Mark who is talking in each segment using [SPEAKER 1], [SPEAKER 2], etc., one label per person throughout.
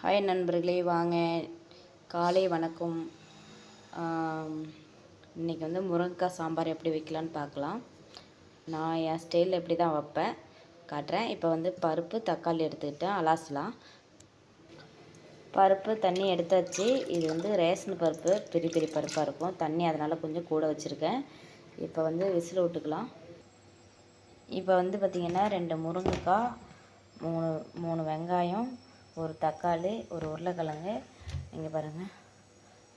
[SPEAKER 1] Hi நண்பர்களே, வாங்க காலை வணக்கம். இன்றைக்கி வந்து முருங்கைக்காய் சாம்பார் எப்படி வைக்கலான்னு பார்க்கலாம். நான் என் ஸ்டைலில் எப்படி தான் வைப்பேன் காட்டுறேன். இப்போ வந்து பருப்பு தக்காளி எடுத்துக்கிட்டேன், அலாசலாம். பருப்பு தண்ணி எடுத்தாச்சு. இது வந்து ரேஷன் பருப்பு, பெரிய பெரிய பருப்பாக இருக்கும். தண்ணி அதனால் கொஞ்சம் கூட வச்சுருக்கேன். இப்போ வந்து விசில் விட்டுக்கலாம். இப்போ வந்து பார்த்திங்கன்னா 2 முருங்கைக்காய், 3 வெங்காயம், ஒரு தக்காளி, ஒரு உருளைக்கிழங்கு, இங்கே பாருங்கள்,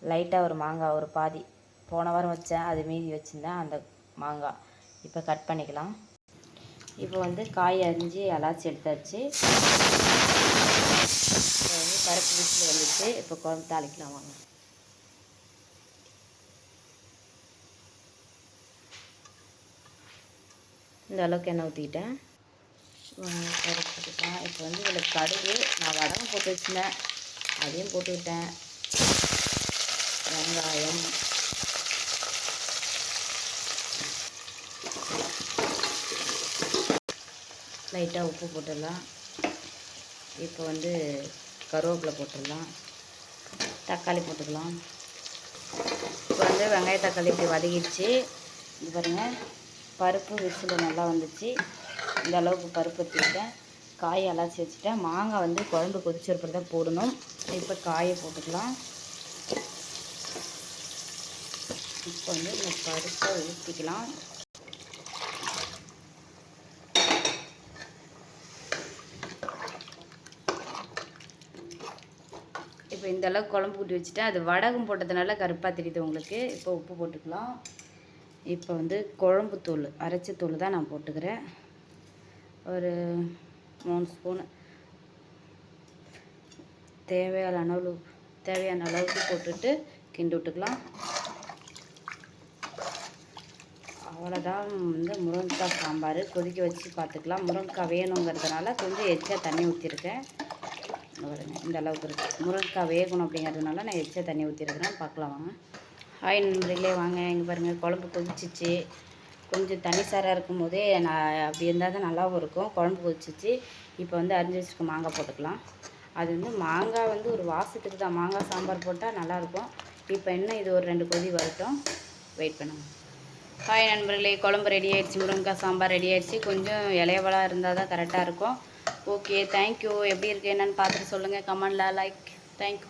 [SPEAKER 1] லைட்டாக ஒரு மாங்காய், ஒரு பாதி போன வாரம் வச்சேன், அது மீதி வச்சுருந்தேன், அந்த மாங்காய் இப்போ கட் பண்ணிக்கலாம். இப்போ வந்து காய் அரிஞ்சு அலாச்சி எடுத்தாச்சு. இப்போ வந்து பருப்பு விசில் வந்துச்சு. இப்போ குழம்பு தாளிக்கலாம் வாங்க. இந்த அளவுக்கு எண்ணெய் ஊற்றிக்கிட்டேன். போட்டுக்கலாம். இப்போ வந்து இதில் கடுகு, நான் வடகம் போட்டு வச்சுருந்தேன், அதையும் போட்டுக்கிட்டேன். வெங்காயம், லைட்டாக உப்பு போட்டுடலாம். இப்போ வந்து கருவேப்பிலை போட்டுடலாம். தக்காளி போட்டுக்கலாம். இப்போ வந்து வெங்காய தக்காளி இப்படி வதக்கிடுச்சு. இது பாருங்கள், பருப்பு விசில் நல்லா வந்துச்சு. இந்த அளவுக்கு பருப்பு வச்சுக்கிட்டேன். காயை அலாச்சி வச்சுட்டேன். மாங்காய் வந்து குழம்பு கொதிச்சிருப்பது தான் போடணும். இப்போ காயை போட்டுக்கலாம். இப்போ வந்து இந்த பருப்பை ஊற்றிக்கலாம். இப்போ இந்த அளவுக்கு குழம்பு ஊற்றி வச்சுட்டேன். அது வடகம் போட்டதுனால கருப்பாக தெரியுது உங்களுக்கு. இப்போ உப்பு போட்டுக்கலாம். இப்போ வந்து குழம்பு தூள், அரைச்ச தூள் தான் நான் போட்டுக்கிறேன். ஒரு 3 ஸ்பூனு தேவையான அளவுக்கு போட்டுட்டு கிண்டி விட்டுக்கலாம். அவ்வளோதான். வந்து முருங்கைக்காய் சாம்பார் கொதிக்க வச்சு பார்த்துக்கலாம். முருங்கைக்காய் வேணுங்கிறதுனால கொஞ்சம் எச்சா தண்ணி ஊற்றிருக்கேன். இந்த அளவுக்கு இருக்குது. முருங்கைக்காய் வேகணும் அப்படிங்கிறதுனால நான் எச்சா தண்ணி ஊற்றிருக்கிறேன். பார்க்கலாம் வாங்க. ஹாய் நண்பர்களே, வாங்க. இங்கே பாருங்கள், குழம்பு கொதிச்சிச்சு. கொஞ்சம் தண்ணி சாராக இருக்கும் போதே நான் அப்படி இருந்தால் தான் நல்லாவும் இருக்கும். குழம்பு கொதிச்சிச்சு. இப்போ வந்து அரிஞ்சு வச்சுருக்க மாங்காய் போட்டுக்கலாம். அது வந்து மாங்காய் வந்து ஒரு வாசத்துக்கு தான், மாங்காய் சாம்பார் போட்டால் நல்லாயிருக்கும். இப்போ என்ன, இது ஒரு 2 கொதி வரட்டும், வெயிட் பண்ணுங்கள். ஹாய் நண்பர்களே, குழம்பு ரெடி ஆகிடுச்சு. முருங்கைக்காய் சாம்பார் ரெடி ஆகிடுச்சு. கொஞ்சம் இலையவளாக இருந்தால் தான் கரெக்டாக இருக்கும். Okay, thank you. எப்படி இருக்குது என்னென்னு பார்த்துட்டு சொல்லுங்கள் கமெண்டில். Like, thank you.